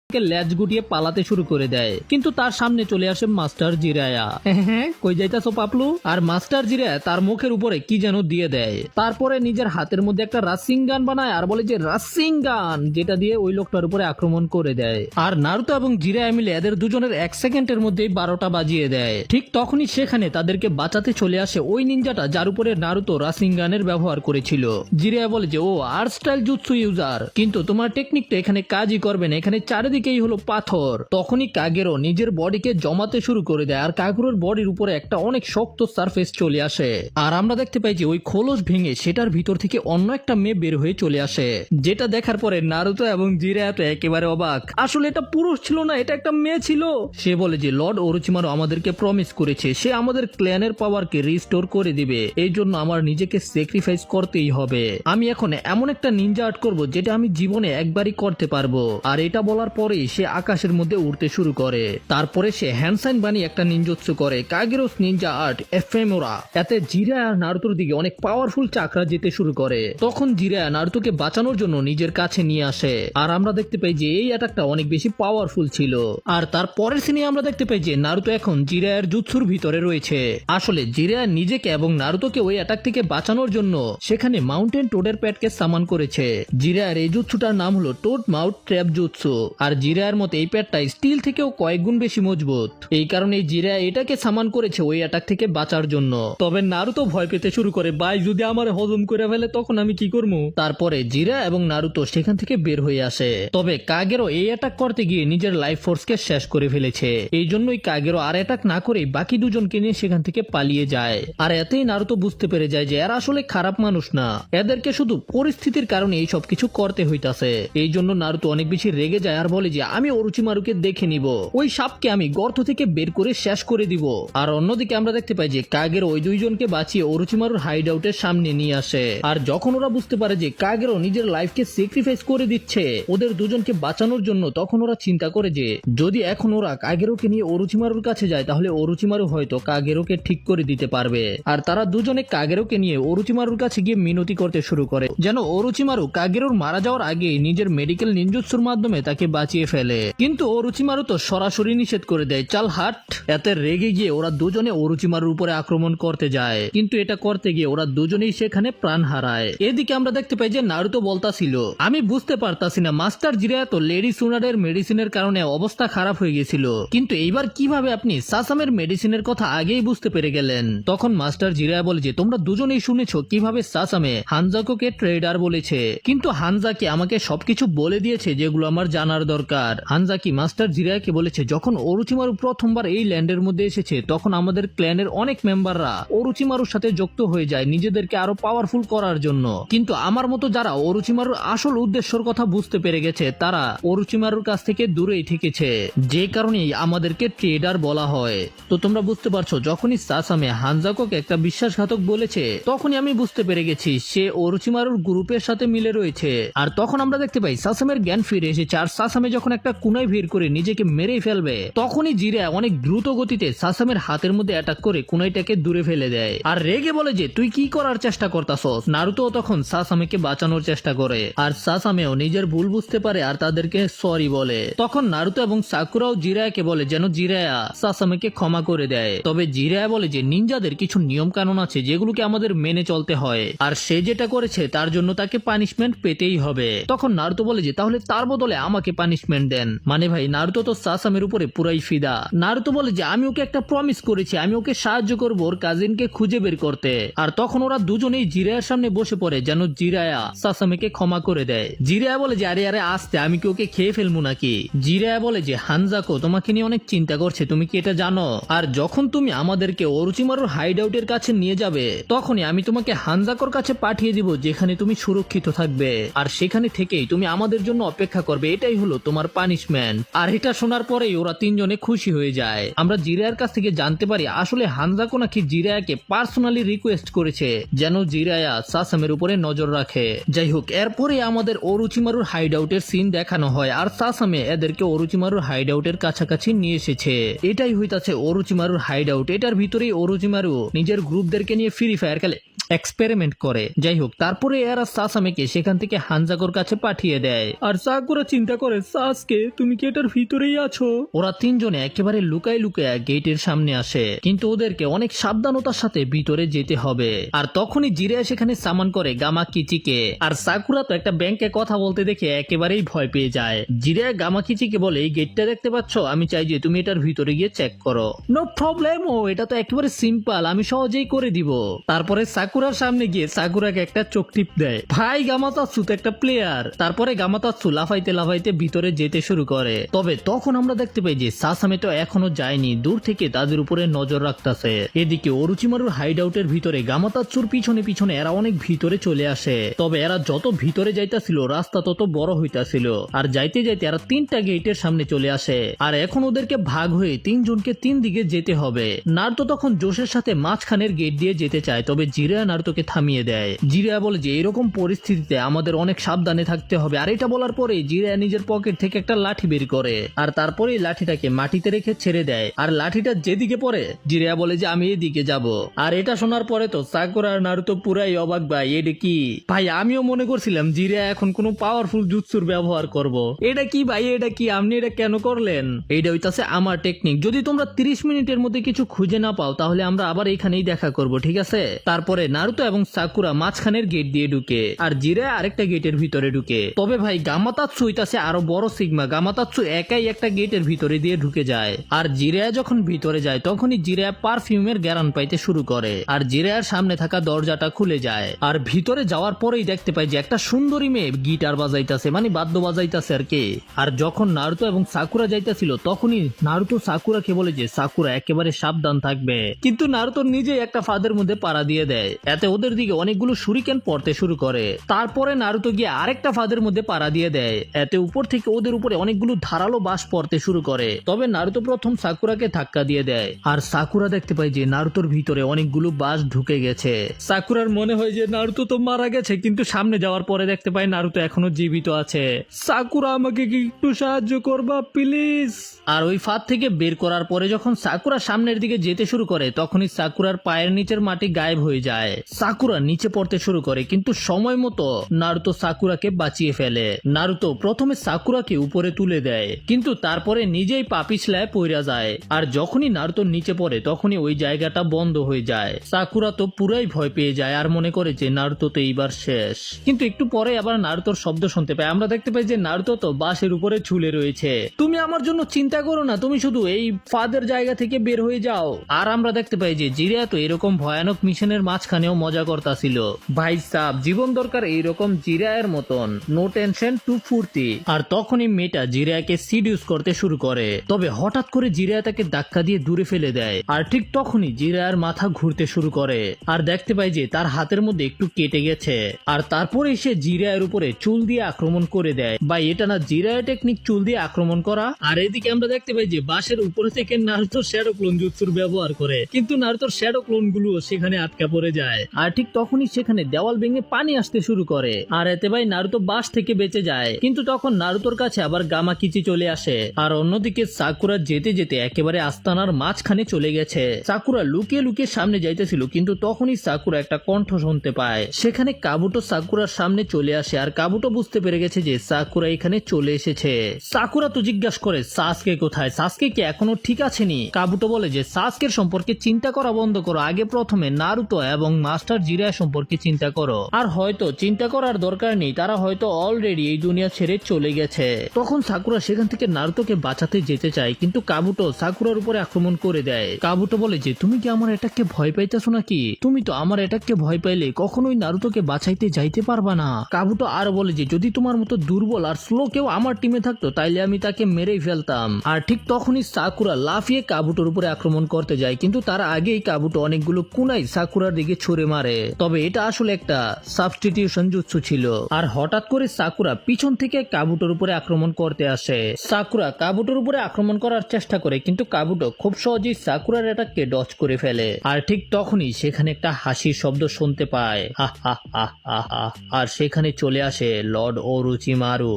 ল্যাজ গুটিয়ে পালাতে শুরু করে দেয়, কিন্তু তার সামনে চলে আসে মাস্টার জিরায়া। হ্যাঁ, কই যাইতাছো পাপলু? আর মাস্টার জিরায়া তার মুখের উপরে কি যেন দিয়ে দেয়, তারপরে নিজের হাতের মধ্যে একটা রাসিং গান বানায় আর বলে যে রাসিং গান, যেটা দিয়ে ওই লোকটার উপরে আক্রমণ করে দেয়। আর নারুতো এবং জিরায়া মিলে এদের দুজনের 1 সেকেন্ডের মধ্যেই 12টা বাজিয়ে দেয়। ঠিক তখনই সেখানে তাদেরকে বাঁচাতে চলে আসে ওই নিনজাটা যার উপরে নারুতো রাসিং গানের ব্যবহার করেছিল। জিরায়া বলে যে ও আর্ট স্টাইল জুৎসু ইউজার, কিন্তু তোমার টেকনিকটা এখানে কাজই করবে না, এখানে চারিদিকেই হলো পাথর। তখনই কাগেরো নিজের বডিকে জমাতে শুরু করে দেয় আর কাগেরোর বডির উপরে একটা অনেক শক্ত সারফেস চলে আসে। আর আমরা দেখতে পাই যে ওই খোলস ভেঙে সেটার ভিতর থেকে অন্য একটা মেয়ে বের হয়ে চলে আসে, যেটা দেখার পরে নারুতো এবং জিরায়া তো একেবারে অবাক। আসলে এটা পুরুষ ছিল না, এটা একটা মেয়ে ছিল। সে বলে যে লর্ড ওরোচিমারু আমাদেরকে প্রমিস করেছে সে আমাদের ক্ল্যানের পাওয়ারকে রিস্টোর করে দিবে, এই জন্য আমার নিজেকে স্যাক্রিফাইস করতেই হবে। আমি এখন এমন একটা নিনজা আর্ট করব যেটা আমি জীবনে একবারই করতে পারবো। আর এটা বলার পরেই সে আকাশের মধ্যে উড়তে শুরু করে। তারপরে সে হ্যান্ড সাইন বানিয়ে একটা নিনজুৎসু করে, কাগেরোস নিনজা আর্ট এফেমোরা। এতে জিরায়া আর নারুতোর দিকে অনেক পাওয়ারফুল চাকরা যেতে শুরু করে। তখন জিরায়া নারুতোকে বাঁচানোর জন্য নিজের কাছে নিয়ে আসে আর আমরা দেখতে পাই যে এই অ্যাটাকটা অনেক বেশি পাওয়ারফুল ছিল। আর তার পরের সিনে আমরা দেখতে পাই যে নারুতো এখন জিরায়ার জুৎসুর ভিতরে রয়েছে। আসলে জিরায়া নিজেকে এবং নারুতোকে ওই অ্যাটাক থেকে বাঁচানোর জন্য সেখানে মাউন্টেন টোডের প্যাটকে সামান করেছে। জিরায়ার এই জুৎসুটার নাম হলো টোড মাউথ ট্র্যাপ জুৎসু। আর জিরায়ার মতে এই প্যাটটা স্টিল থেকেও কয়েক গুণ বেশি মজবুত, এই কারণে জিরায়া এটাকে সামান করেছে ওই অ্যাটাক থেকে বাঁচার জন্য। তবে নারুতো ভয় পেতে শুরু করে, ভাই যদি আমার হজম করে ফেলে তখন আমি কি করবো? তারপরে জিরায়া এবং নারুতো সেখান থেকে বের হয়ে আসে। তবে কাগেরো এই অ্যাটাক করতে গিয়ে নিজের লাইফ ফোর্সকে শেষ করে ফেলেছে, এই জন্যই কাগেরো আর অ্যাটাক না করে বাকি দুজনকে নিয়ে সেখান থেকে পালিয়ে যায়। আর এতেই নারুতো বুঝতে পেরে যায় যে এরা আসলে খারাপ মানুষ না, এদেরকে শুধু পরিস্থিতির কারণে এই সব কিছু করতে হইতাছে। এই জন্য নারুতো অনেক বেশি রেগে যায় আর বলে যে আমি ওরোচিমারুকে দেখে নিব, ওই সাপকে আমি গর্ত থেকে বের করে শেষ করে দিব। আর অন্যদিকে আমরা দেখতে পাই যে কাগেরো ওই দুইজনকে বাঁচিয়ে ওরোচিমারুর হাইড আউটের সামনে নিয়ে আসে। আর যখন ওরা বুঝতে পারে যে কাগেরো নিজের লাইফকে স্যাক্রিফাইস করে দিচ্ছে ওদের দুজনকে বাঁচানোর জন্য, তখন ওরা চিন্তা করে যে যদি এখন ওরা কাগেরোকে নিয়ে ওরোচিমারুর কাছে যায় তাহলে ওরোচিমারু হয়তো কাগেরোকে ঠিক করে দিতে পারবে। আর তারা দুজনে কাগেরোকে নিয়ে ওরোচিমারুর কাছে গিয়ে মিনতি করতে শুরু করে যেন ওরোচিমারু কাগেরোর মারা যাওয়ার আগে নিজের মেডিকেল নিনজুৎসুর মাধ্যমে তাকে বাঁচিয়ে ফেলে। কিন্তু ওরোচিমারু তো সরাসরি নিষেধ করে দেয়, চাল হাট। এতে রেগে গিয়ে ওরা দুজনে ওরোচিমারুর উপরে আক্রমণ করতে যায়, কিন্তু এটা করতে গিয়ে ওরা দুজনেই সেখানে প্রাণ হারায়। এদিকে আমরা দেখতে পাই যে নারুতো বলতাছিল আমি বুঝতে পারতাছি না মাস্টার জিরায়া তো লেডি সুনারের মেডিসিনের কারণে অবস্থা খারাপ হয়ে গেছিল, কিন্তু এইবার কিভাবে আপনি সাসামের মেডিসিনের কথা আগেই বুঝতে পেরে গেলেন? তখন মাস্টার জিরায়া বলে যে তোমরা দুজনেই শুনেছো কিভাবে সাসামে হানজাকোকে ট্রেডার বলেছে, কিন্তু হানজাকি আমাকে সবকিছু বলে দিয়েছে যেগুলো আমার জানার দরকার। হানজাকি মাস্টার জিরায়াকে বলেছে যখন ওরোচিমারু প্রথমবার এই ল্যান্ডের মধ্যে এসেছে তখন আমাদের ক্ল্যানের অনেক মেম্বাররা ওরোচিমারুর সাথে যুক্ত হয়ে যায় নিজেদেরকে আরো পাওয়ারফুল করার জন্য, কিন্তু আমার মতো যারা ওরোচিমারুর আসল উদ্দেশ্যের কথা বুঝতে পেরে গেছে তারা ওরোচিমারুর কাছ থেকে দূরেই থেকেছে, যে কারণেই আমাদেরকে ট্রেডার বলা হয়। তো তোমরা বুঝতে পারছো যখনই সাসামে হানজাকোকে একটা বিশ্বাসঘাতক বলেছে তখনই আমি বুঝতে পেরে গেছি সে ওরোচিমারুর গ্রুপের সাথে মিলে রয়েছে। আর তখন আমরা দেখতে পাই সাসামের জ্ঞান ফিরে এসেছে আর সাসামে যখন একটা কুনায় ভিড় করে নিজেকে মেরেই ফেলবে তখনই জিরায়া অনেক দ্রুত গতিতে সাসামের হাতের মধ্যে অ্যাটাক করে কুনাইটাকে দূরে ফেলে দেয় আর রেগে বলে যে তুই কি করার চেষ্টা করতাছস। নারুতো তখন সাসামেকে বাঁচানোর চেষ্টা করে আর সাসামেও নিজের ভুল বুঝতে পারে আর তাদেরকে সরি বলে। তখন নারুতো এবং সাকুরাও জিরায়াকে বলে যেন জিরায়া সাসামেকে ক্ষমা করে দেয়। তবে জিরায়া বলে যে নিনজাদের কিছু নিয়ম কানুন আছে যেগুলোকে আমাদের মেনে চলতে হয় আর সে যেটা করেছে তার জন্য তাকে পানিশমেন্ট পেতেই হবে। তখন নারুতো বলে যে তাহলে তার বদলে আমাকে পানিশমেন্ট দেন। মানে ভাই নারুতো তো সাসামের উপরে পুরাই ফিদা। নারুতো বলে যে আমি ওকে একটা প্রমিস করেছি, আমি ওকে সাহায্য করবো ওর কাজিনকে খুঁজে বের করতে। আর তখন ওরা দুজনেই জিরায়ার সামনে বসে পড়ে যেন জিরায়া সাসামেকে ক্ষমা করে দেয়। জিরায়া বলে যে আরে আরে আস্তে, আমি কি ওকে খেয়ে ফেলবো নাকি? জিরায়া বলে যে হানজাকো তোমাকে নিয়ে অনেক চিন্তা করছে, তুমি কি এটা জানো? আর যখন তুমি আমাদেরকে ওরোচিমারুর হাইড আউটের কাছে নিয়ে যাবে তখনই আমি তোমাকে হানজাকোর কাছে পাঠিয়ে দিব যেখানে তুমি সুরক্ষিত থাকবে আর সেখানে থেকেই তুমি আমাদের জন্য অপেক্ষা করবে, এটাই হলো তোমার পানিশমেন্ট। আর এটা শোনার পরেই ওরা তিনজনে খুশি হয়ে যায়। আমরা জিরায়ার কাছ থেকে জানতে পারি আসলে হানজাকো নাকি জিরায়াকে পার্সোনালি রিকোয়েস্ট করেছে যেন জিরায়া সাসামের উপরে নজর রাখে। যাই হোক, এরপরে আমাদের ওরোচিমারুর হাইড আউটের সিন দেখানো হয় আর সাসামে এদেরকে ওরোচিমারুর হাইড আউটের কাছাকাছি নিয়ে এসেছে। এটাই হইতাছে ওরোচিমারুর হাইড আউট। এটার ভিতরেই ওরোচিমারু নিজের গ্রুপদেরকে নিয়ে ফ্রি ফায়ার খেলে। এক্সপেরিমেন্ট করে। যাই হোক, তারপরে এরা সাসামেকে সেখান থেকে হানজাকোর কাছে পাঠিয়ে দেয়। আর সাকুরা চিন্তা করে, সাসকে তুমি কি এটার ভিতরেই আছো? ওরা তিনজনে একেবারে লুকায় লুকায় গেটের সামনে আসে, কিন্তু ওদেরকে অনেক সাবধানতার সাথে ভিতরে যেতে হবে। আর তখনই জিরে সেখানে সামান করে গামা কিচিকে। আর সাকুরা তো একটা ব্যাংকে কথা বলতে দেখে একেবারেই ভয় পেয়ে যায়। জিরে গামা কিচিকে বলে, এই গেটটা দেখতে পাচ্ছ, আমি চাই যে তুমি এটার ভিতরে গিয়ে চেক করো। নো প্রবলেম, ও এটা তো একেবারে সিম্পল, আমি সহজেই করে দিব। তারপরে সাকুরার সামনে গিয়ে সাকুরাকে একটা চোখ টিপ দেয়। ভাই গামাতাৎসু তো একটা প্লেয়ার। তারপরে গামাতাৎসু লাফাইতে লাফাইতে ভিতরে যেতে শুরু করে। তবে তখন আমরা দেখতে পাই যে সাসামে তো এখনো যায়নি, দূর থেকে তাদের উপরে নজর রাখতেছে। এদিকে অরুচিমারুর হাইড আউটের ভিতরে গামাতাৎসুর পিছনে পিছনে এরা অনেক ভিতরে চলে আসে। তবে এরা যত ভিতরে যাইতাছিল রাস্তা তত বড় হইতাছিল। আর যাইতে যাইতে এরা 3টা গেটের সামনে চলে আসে। আর এখন ওদেরকে ভাগ হয়ে 3 জনকে 3 দিকে যেতে হবে। নারুতো তখন জোশের সাথে মাঝখানের গেট দিয়ে যেতে চায়, তবে জিরা নারুতোকে থামিয়ে দেয়। জিরা বলে যে এরকম পরিস্থিতিতে আমাদের অনেক সাবধানে থাকতে হবে। আর এটা বলার পরে জিরা নিজের পকেট থেকে একটা লাঠি বের করে, আর তারপরে লাঠিটাকে মাটিতে রেখে ছেড়ে দেয়। আর লাঠিটা যেদিকে পড়ে জিরা বলে যে আমি এদিকে যাব। আর এটা শোনার পরে তো সাকুরা আর নারুতো পুরাই অবাক। ভাই এটা কি? ভাই আমিও মনে করছিলাম জিরা এখন কোনো পাওয়ারফুল জুৎসুর ব্যবহার করব। এটা কি ভাই, এটা কি? আপনি এটা কেন করলেন? এইটা হইতাছে আমার টেকনিক। যদি তোমরা 30 মিনিটের মধ্যে কিছু খুঁজে না পাও তাহলে আমরা আবার এখানেই দেখা করব, ঠিক আছে? তারপরে নারুতো এবং সাকুরা মাঝখানের গেট দিয়ে ঢুকে, আর জিরা আরেকটা গেটের ভিতরে ঢুকে। তবে ভাই গামাতাৎসু হইতাছে আরো বড় সিগমা। গামাতাৎসু একাই একটা গেটের ভিতরে দিয়ে ঢুকে যায়। আর জিরা যখন ভিতরে যায় তখনই জিরা পারফিউমের গ্যারান পাইতে শুরু করে। আর জিরার সামনে থাকা দরজাটা খুলে যায়। আর ভিতরে যাওয়ার পরেই দেখতে পাই যে একটা সুন্দরী মেয়ে গিটার বাজাইতাছে, মানে বাদ্য বাজাইতাছে আর কি। আর যখন নারুতো এবং সাকুরা যাইতাছিল তখনই নারুতো সাকুরাকে বলে যে সাকুরা একেবারে সাবধান থাকবে। কিন্তু নারুতো নিজেই একটা ফাঁদের মধ্যে পাড়া দিয়ে দেয়। এতে ওদের দিকে অনেকগুলো শুরিকেন পড়তে শুরু করে। তারপরে নারুতো গিয়ে আরেকটা ফাঁদের মধ্যে পাড়া দিয়ে দেয়। এতে উপর থেকে ওদের উপরে অনেকগুলো ধারালো বাঁশ পড়তে শুরু করে। তবে নারুতো প্রথম সাকুরাকে ধাক্কা দিয়ে দেয়। আর সাকুরা দেখতে পায় যে নারুতোর ভিতরে অনেকগুলো বাঁশ ঢুকে গেছে। সাকুরার মনে হয় যে নারুতো তো মারা গেছে, কিন্তু সামনে যাওয়ার পরে দেখতে পায় নারুতো এখনো জীবিত আছে। সাকুরা আমাকে কি একটু সাহায্য করবা প্লিজ? আর ওই ফাঁদ থেকে বের করার পরে যখন সাকুরা সামনের দিকে যেতে শুরু করে তখনই সাকুরার পায়ের নিচের মাটি গায়েব হয়ে যায়। সাকুরা নিচে পড়তে শুরু করে, কিন্তু সময় মতো নারুতো সাকুরাকে বাঁচিয়ে ফেলে। নারুতো প্রথমে সাকুরাকে উপরে তুলে দেয়, কিন্তু তারপরে নিজেই পা পিছলায় পড়ে যায়। আর যখনই নারুতো নিচে পড়ে তখনই ওই জায়গাটা বন্ধ হয়ে যায়। সাকুরা তো পুরাই ভয় পেয়ে যায় আর মনে করে যে নারুতো তো এইবার শেষ। কিন্তু একটু পরে আবার নারুতোর শব্দ শুনতে পায়। আমরা দেখতে পাই যে নারুতো তো বাঁশের উপরে ঝুলে রয়েছে। তুমি আমার জন্য চিন্তা করো না, তুমি শুধু এই ফাঁদের জায়গা থেকে বের হয়ে যাও। আর আমরা দেখতে পাই যে জিরা তো এরকম ভয়ানক মিশনের মাঝখানেও মজা করতাছিল। ভাই সাব, জীবন দরকার এইরকম জিরায়ের মতন, নো টেনশন টু ফুর্তি। আর তখনই মেয়েটা জিরাকে সিডিউস করতে শুরু করে। তবে হঠাৎ করে জিরা তাকে ধাক্কা দিয়ে দূরে ফেলে দেয়। আর ঠিক তখনই জিরায়ের মাথা ঘুরতে শুরু করে। আর দেখতে পাই যে তার হাতের মধ্যে একটু কেটে গেছে। আর তারপরে সে জিরায়ের উপরে চুল দিয়ে আক্রমণ করে দেয়। ভাই এটা না জিরায়ের টেকনিক, চুল দিয়ে আক্রমণ করা? আর এদিকে আমরা দেখতে পাই যে বাঁশের উপরে থেকে নারুতো শ্যাডো ক্লোন জুৎসুর ব্যবহার করে, কিন্তু নারুতোর শ্যাডো ক্লোন গুলো সেখানে আটকা পড়ে যায়। আর ঠিক তখনই সেখানে দেওয়াল ভেঙে পানি আসতে শুরু করে। আর এতে ভাই নারুতো বাঁশ থেকে বেঁচে যায়। কিন্তু তখন নারুতোর কাছে আবার গামা কিচি চলে আসে। আর অন্যদিকে সাকুরা যেতে যেতে একেবারে আস্তানার মাঝখানে চলে গেছে। সাকুরা লুকিয়ে লুকিয়ে সামনে যাইতেছিল, কিন্তু তখনই সাকুরা একটা কণ্ঠ শুনতে পায়। সেখানে কাবুটো সাকুরার সামনে চলে আসে। আর কাবুটো বুঝতে পেরে গেছে যে সাকুরা এখানে চলে এসেছে। সাকুরা তো জিজ্ঞাসা করে সাসকে কোথায়, সাসকে কি এখনো ঠিক আছে নি? কাবুটো বলে যে সাসকের সম্পর্কে চিন্তা করা বন্ধ করো, আগে প্রথমে নারুতো এবং মাস্টার জিরা সম্পর্কে চিন্তা করো। আর হয়তো চিন্তা করার দরকার নেই, তারা হয়তো অলরেডি এই দুনিয়া ছেড়ে চলে গেছে। তখন সাকুরা সেখান থেকে নারুতোকে বাঁচাতে যেতে চায়, কিন্তু কাবুটো সাকুরার উপরে আক্রমণ করে দেয়। কাবুটো বলে যে তুমি কি আমার এটাকে ভয় পাইতেছো নাকি? তুমি তো আমার এটাকে ভয় পাইলে কখনোই নারুতোকে বাঁচাইতে যাইতে পারবা না। কাবুটো আর বলে যে যদি তোমার মতো দুর্বল আর স্লো কেউ আমার টিমে থাকতো তাইলে আমি তাকে মেরেই ফেলতাম। আর ঠিক তখনই সাকুরা লাফিয়ে কাবুটোর উপরে আক্রমণ করতে যায়, কিন্তু তার আগেই কাবুটো অনেকগুলো কুনাই সাকুরার দিকে ছুড়ে মারে। তবে এটা আসলে একটা সাবস্টিটিউশন জুৎসু ছিল। আর হঠাৎ করে সাকুরা পিছন থেকে কাবুটোর উপরে আক্রমণ করতে আসে। সাকুরা কাবুটোর উপরে আক্রমণ করার চেষ্টা করে, কিন্তু কাবুটো খুব সহজেই সাকুরার অ্যাটাককে ডজ করে ফেলে। আর ঠিক তখনই সেখানে একটা হাসির শব্দ শুনতে পায়। হা হা হা হা হা। আর সেখানে চলে আসে লর্ড ওরোচিমারু।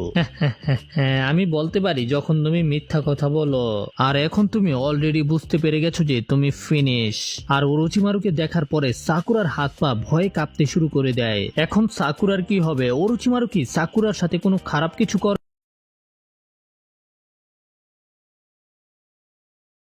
হ্যাঁ, আমি বলতে পারি যখন তুমি মিথ্যা কথা বলো। আর এখন তুমি অলরেডি বুঝতে পেরে গেছো যে তুমি ফিনিশ। আর ওরোচিমারুকে দেখার পরে সাকুরা সাকুরার হাত পা ভয়ে কাঁপতে শুরু করে দেয়। এখন সাকুরার কি হবে? অরোচিমারু কি সাকুরার সাথে কোনো খারাপ কিছু করবে?